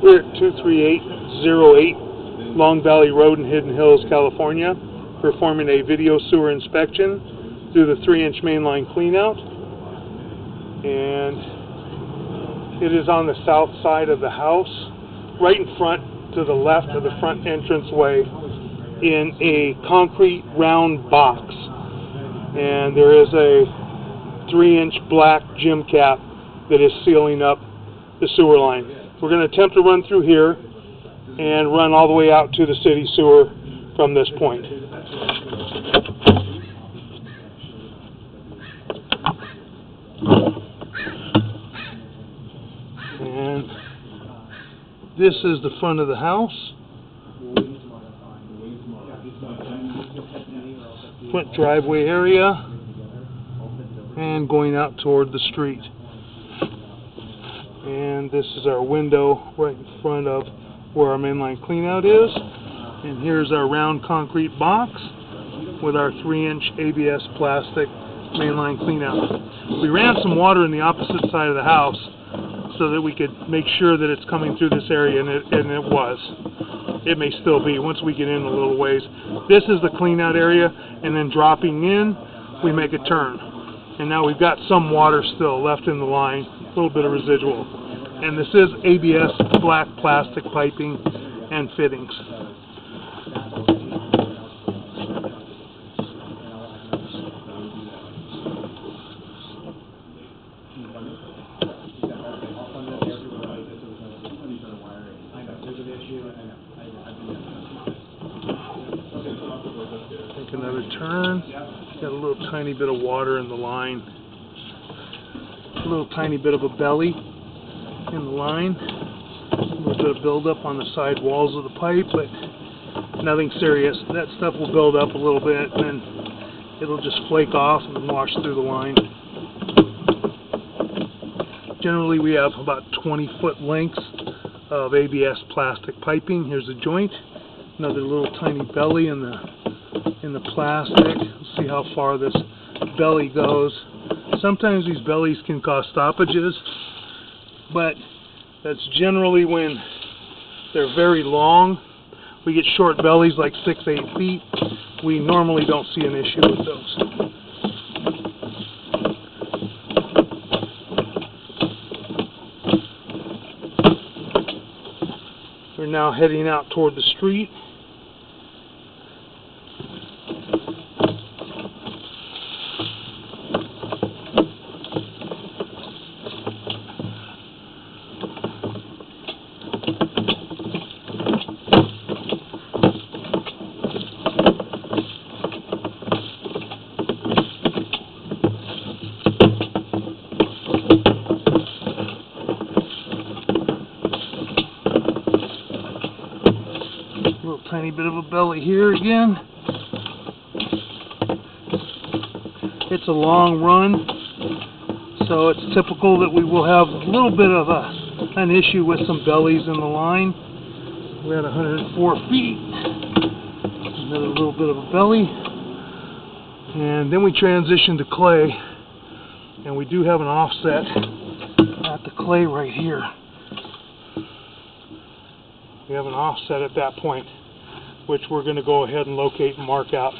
We're at 23808 Long Valley Road in Hidden Hills, California, performing a video sewer inspection through the 3-inch mainline cleanout. And it is on the south side of the house, right in front to the left of the front entranceway, in a concrete round box. And there is a 3-inch black gym cap that is sealing up the sewer line. We're going to attempt to run through here and run all the way out to the city sewer from this point. And this is the front of the house. Front driveway area, and going out toward the street. And this is our window right in front of where our mainline cleanout is. And here's our round concrete box with our 3-inch ABS plastic mainline cleanout. We ran some water in the opposite side of the house so that we could make sure that it's coming through this area, and it was. It may still be once we get in a little ways. This is the cleanout area, and then dropping in, we make a turn. And now we've got some water still left in the line, a little bit of residual. And this is ABS black plastic piping and fittings. Take another turn. Got a little tiny bit of water in the line. A little tiny bit of a belly in the line. A little bit of buildup on the side walls of the pipe, but nothing serious. That stuff will build up a little bit, and then it'll just flake off and wash through the line. Generally, we have about 20-foot lengths of ABS plastic piping. Here's a joint. Another little tiny belly in the plastic. Let's see how far this belly goes. Sometimes these bellies can cause stoppages, but that's generally when they're very long. We get short bellies like 6-8 feet. We normally don't see an issue with those. We're now heading out toward the street. Little tiny bit of a belly here again. It's a long run, so it's typical that we will have a little bit of an issue with some bellies in the line. We're at 104 feet. Another little bit of a belly. And then we transition to clay, and we do have an offset at the clay right here. We have an offset at that point, which we're going to go ahead and locate and mark out.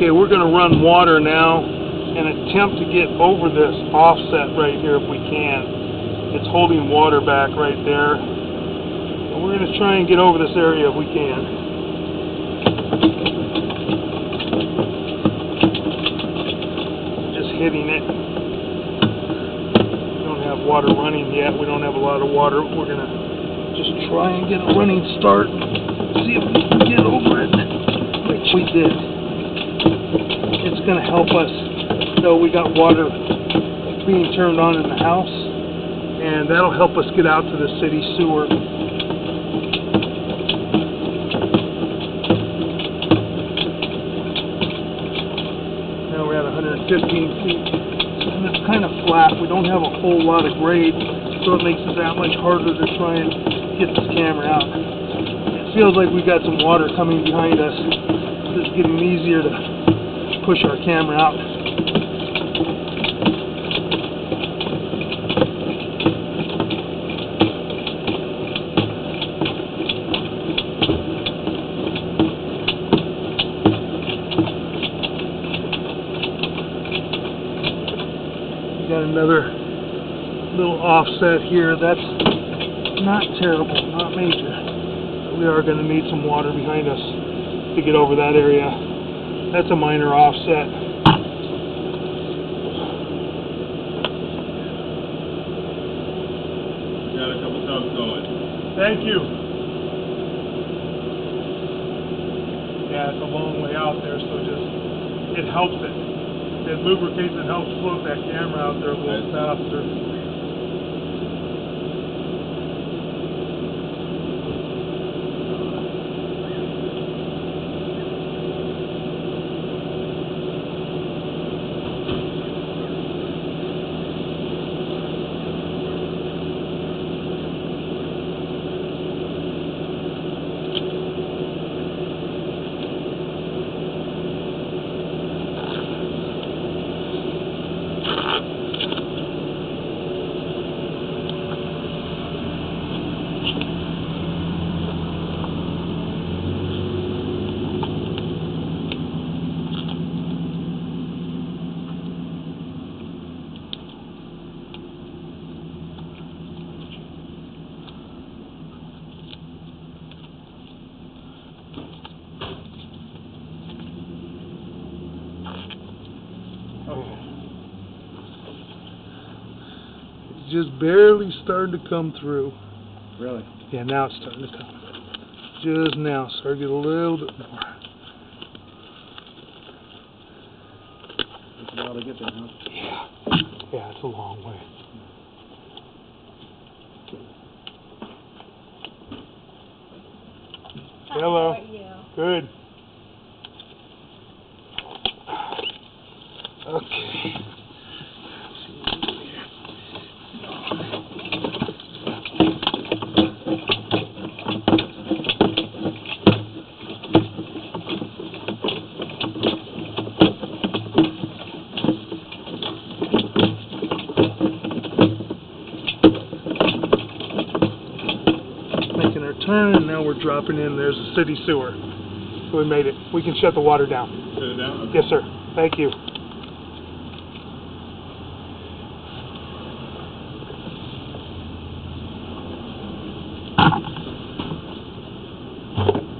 Okay, we're going to run water now and attempt to get over this offset right here if we can. It's holding water back right there. And we're going to try and get over this area if we can. Just hitting it. We don't have water running yet. We don't have a lot of water. We're going to just try and get a running start. See if we can get over it, which we did. It's going to help us. So we got water being turned on in the house, and that'll help us get out to the city sewer. Now we're at 115 feet, and it's kind of flat. We don't have a whole lot of grade, so it makes it that much harder to try and get this camera out. It feels like we've got some water coming behind us. It's getting easier to push our camera out. Got another little offset here. That's not terrible, not major. But we are going to need some water behind us to get over that area. That's a minor offset. Got a couple tubs going. Thank you. Yeah, it's a long way out there, so just it helps it. It lubricates and helps float that camera out there a little faster. It's just barely starting to come through. Really? Yeah, now it's starting to come. Just now, starting to get a little bit more. It's a while to get there, huh? Yeah. Yeah, it's a long way. Hello. How are you? Good. Okay. Making our turn, and now we're dropping in. There's a city sewer. So we made it. We can shut the water down. Shut it down? Okay. Yes, sir. Thank you.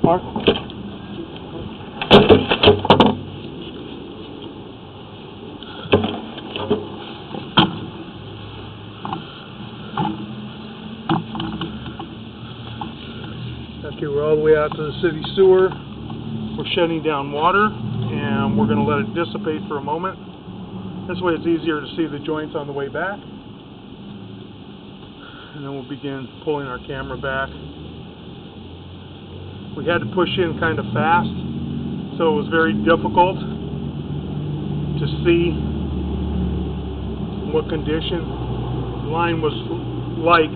Mark? Okay, we're all the way out to the city sewer. We're shutting down water, and we're going to let it dissipate for a moment. This way it's easier to see the joints on the way back. And then we'll begin pulling our camera back. We had to push in kind of fast, so it was very difficult to see what condition the line was like.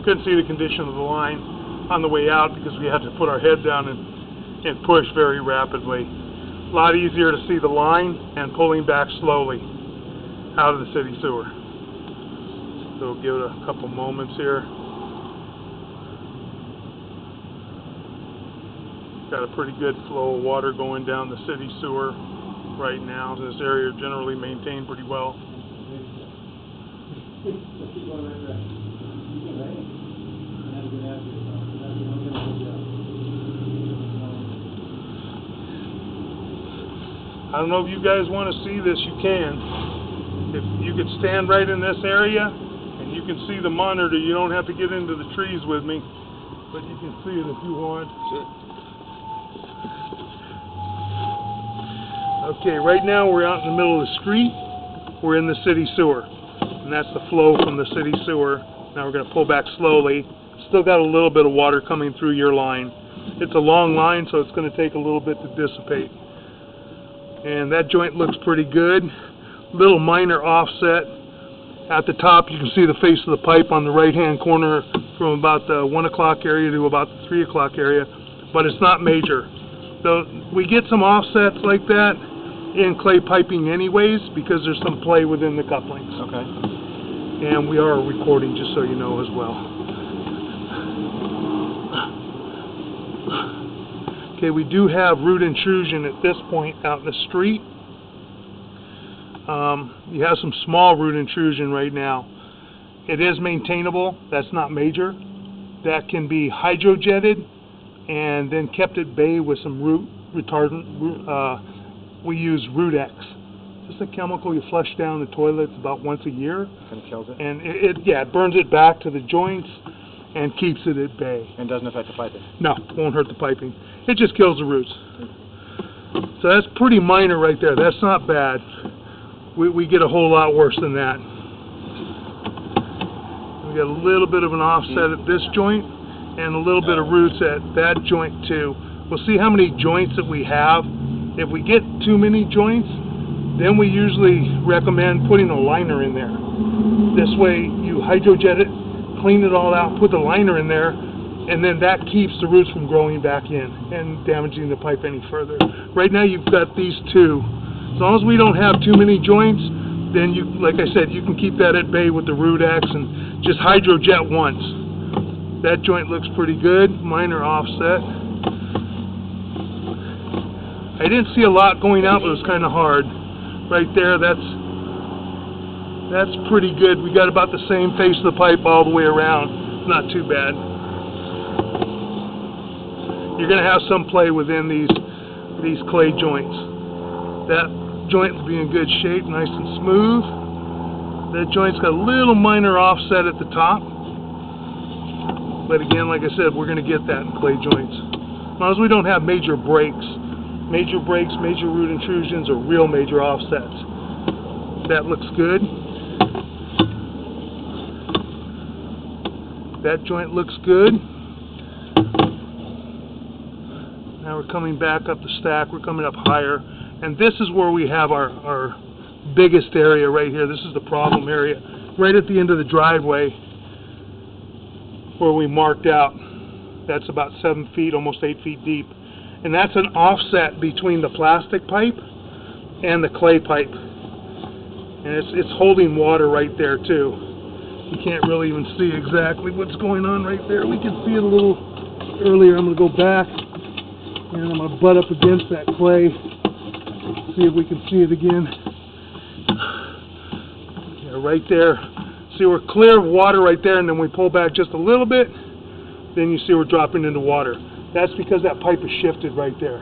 Couldn't see the condition of the line on the way out because we had to put our head down and push very rapidly. A lot easier to see the line and pulling back slowly out of the city sewer. So we'll give it a couple moments here. Got a pretty good flow of water going down the city sewer. right now. This area is generally maintained pretty well. I don't know if you guys want to see this, you can. If you could stand right in this area and you can see the monitor, you don't have to get into the trees with me, but you can see it if you want. Okay, right now we're out in the middle of the street. We're in the city sewer, and that's the flow from the city sewer. Now we're going to pull back slowly. Still got a little bit of water coming through your line. It's a long line, so it's going to take a little bit to dissipate. And that joint looks pretty good. Little minor offset. At the top you can see the face of the pipe on the right hand corner from about the 1 o'clock area to about the 3 o'clock area, but it's not major. So we get some offsets like that in clay piping anyways because there's some play within the couplings. Okay. And we are recording, just so you know as well. Okay, we do have root intrusion at this point out in the street. You have some small root intrusion right now. It is maintainable. That's not major. That can be hydrojetted and then kept at bay with some root retardant. We use Root X. Just a chemical you flush down the toilets about once a year. Kind of kills it? And it burns it back to the joints and keeps it at bay. And doesn't affect the piping? No, won't hurt the piping. It just kills the roots. So that's pretty minor right there. That's not bad. We get a whole lot worse than that. We got a little bit of an offset at this joint and a little bit of roots at that joint too. We'll see how many joints that we have. If we get too many joints, then we usually recommend putting a liner in there. This way you hydrojet it, clean it all out, put the liner in there, and then that keeps the roots from growing back in and damaging the pipe any further. Right now you've got these two. As long as we don't have too many joints, then you, like I said, you can keep that at bay with the Root X and just hydrojet once. That joint looks pretty good, minor offset. I didn't see a lot going out, but it was kind of hard. Right there, that's pretty good. We got about the same face of the pipe all the way around. Not too bad. You're going to have some play within these clay joints. That joint will be in good shape, nice and smooth. That joint's got a little minor offset at the top. But again, like I said, we're going to get that in clay joints. As long as we don't have major breaks. Major breaks, major root intrusions, or real major offsets. That looks good. That joint looks good. Now we're coming back up the stack. We're coming up higher. And this is where we have our biggest area right here. This is the problem area. Right at the end of the driveway where we marked out. That's about 7 feet, almost 8 feet deep. And that's an offset between the plastic pipe and the clay pipe. And it's holding water right there too. You can't really even see exactly what's going on right there. We can see it a little earlier. I'm going to go back and I'm going to butt up against that clay. See if we can see it again. Yeah, right there. See, we're clear of water right there, and then we pull back just a little bit. Then you see we're dropping into water. That's because that pipe is shifted right there.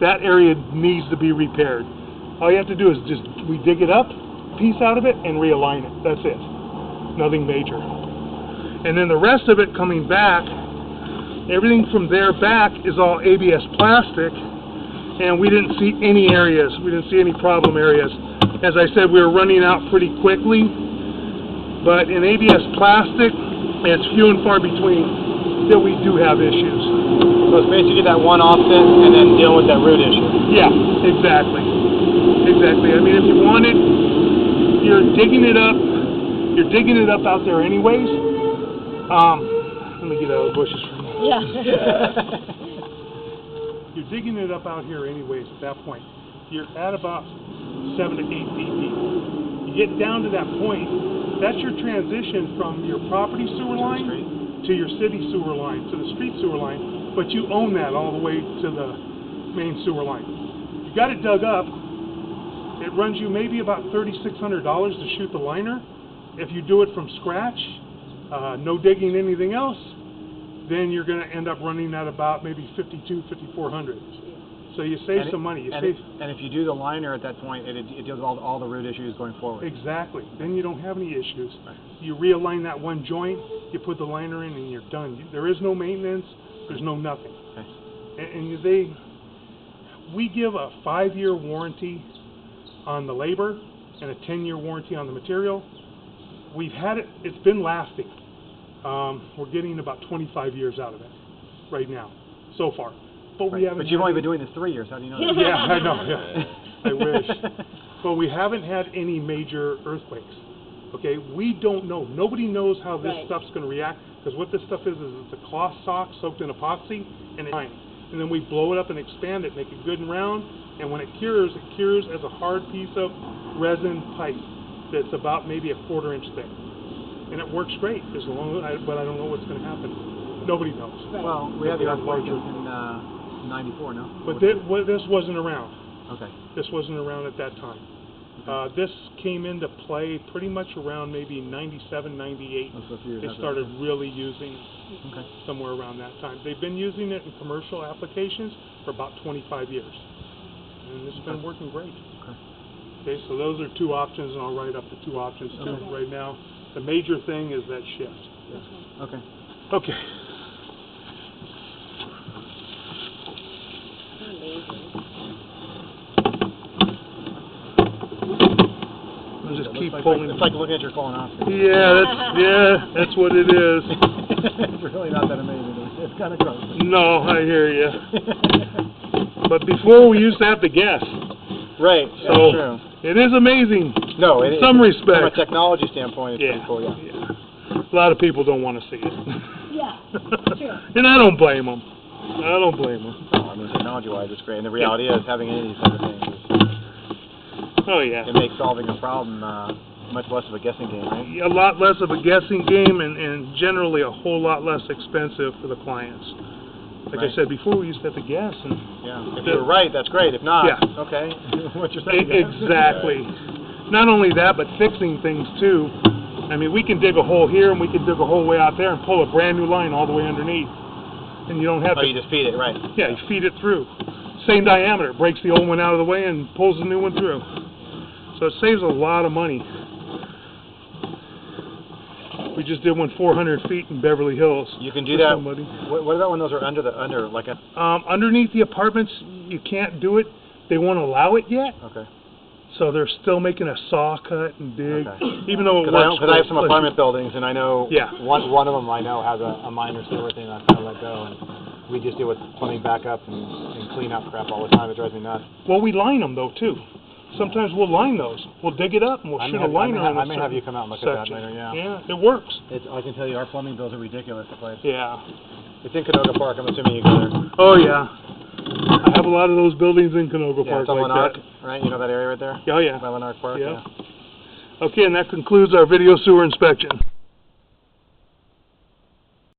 That area needs to be repaired. All you have to do is we dig it up, piece out of it, and realign it. That's it. Nothing major. And then the rest of it coming back, everything from there back is all ABS plastic, and we didn't see any areas. We didn't see any problem areas. As I said, we were running out pretty quickly, but in ABS plastic, it's few and far between that we do have issues. So it's basically that one offset and then deal with that root issue. Yeah, exactly. Exactly. I mean, if you want it, you're digging it up out there anyways. Let me get out of the bushes for a minute. Yeah. You're digging it up out here anyways at that point. You're at about 7 to 8 feet deep. You get down to that point, that's your transition from your property sewer line to your city sewer line, to the street sewer line, but you own that all the way to the main sewer line. You got it dug up. It runs you maybe about $3,600 to shoot the liner. If you do it from scratch, no digging anything else, then you're going to end up running at about maybe $5,200, $5,400. So you save some money. And if you do the liner at that point, it deals with all the root issues going forward. Exactly. Then you don't have any issues. Right. You realign that one joint, you put the liner in, and you're done. There is no maintenance. There's no nothing. Okay. And we give a 5-year warranty on the labor and a 10-year warranty on the material. We've had it. It's been lasting. We're getting about 25 years out of it right now, so far. But we haven't. But you've only been doing this 3 years. How do you know that? Yeah, I know. Yeah. I wish. But we haven't had any major earthquakes. Okay, we don't know. Nobody knows how this stuff's going to react, because what this stuff is it's a cloth sock soaked in epoxy and it's fine. And then we blow it up and expand it, make it good and round. And when it cures as a hard piece of resin pipe that's about maybe a 1/4 inch thick. And it works great, but I don't know what's going to happen. Nobody knows. Well, we had the earthquake in 94, no? But this wasn't around. Okay. This wasn't around at that time. Okay. This came into play pretty much around maybe 97, 98. They started really using it somewhere around that time. They've been using it in commercial applications for about 25 years. And it's been working great. Okay, so those are 2 options, and I'll write up the 2 options right now. The major thing is that shift. Okay. Okay. I'll just keep pulling. It's like looking at your colonoscopy. Yeah, that's what it is. It's really not that amazing. It's kind of gross. No, I hear you. But before we used to have to guess. Right. So that's true. It is amazing. No, in some respects. From a technology standpoint, it's pretty cool. Yeah. A lot of people don't want to see it. Yeah. True. And I don't blame them. I don't blame them. No, I mean, technology-wise, it's great. And the reality is, having any of these type of things it makes solving a problem much less of a guessing game, right? A lot less of a guessing game, and generally a whole lot less expensive for the clients. Like I said before, we used to have to guess. And if you're right, that's great. If not, okay. What you're saying? Exactly. Not only that, but fixing things too. I mean, we can dig a hole here, and we can dig a hole way out there, and pull a brand new line all the way underneath. And you don't have to. You just feed it, right? Yeah, you feed it through. Same diameter, breaks the old one out of the way and pulls the new one through. So it saves a lot of money. We just did one 400 feet in Beverly Hills. You can do that. What about when those are under like a? Underneath the apartments, you can't do it. They won't allow it yet. Okay. So they're still making a saw cut and dig, even though it works. Because I have some apartment buildings, and I know one of them I know has a minor sewer thing I kind of let go, and we just deal with plumbing backup and clean out crap all the time. It drives me nuts. Well, we line them though too. Sometimes we'll line those. We'll dig it up and we'll shoot a liner in a I may have you come out and look at that later. Yeah, it works. I can tell you, our plumbing bills are ridiculous. The place. Yeah. It's in Canoga Park. I'm assuming you go there. Oh yeah. I have a lot of those buildings in Canoga Park like Lanark, that. Right? You know that area right there? Oh yeah. By Lanark Park. Yeah. Okay, and that concludes our video sewer inspection.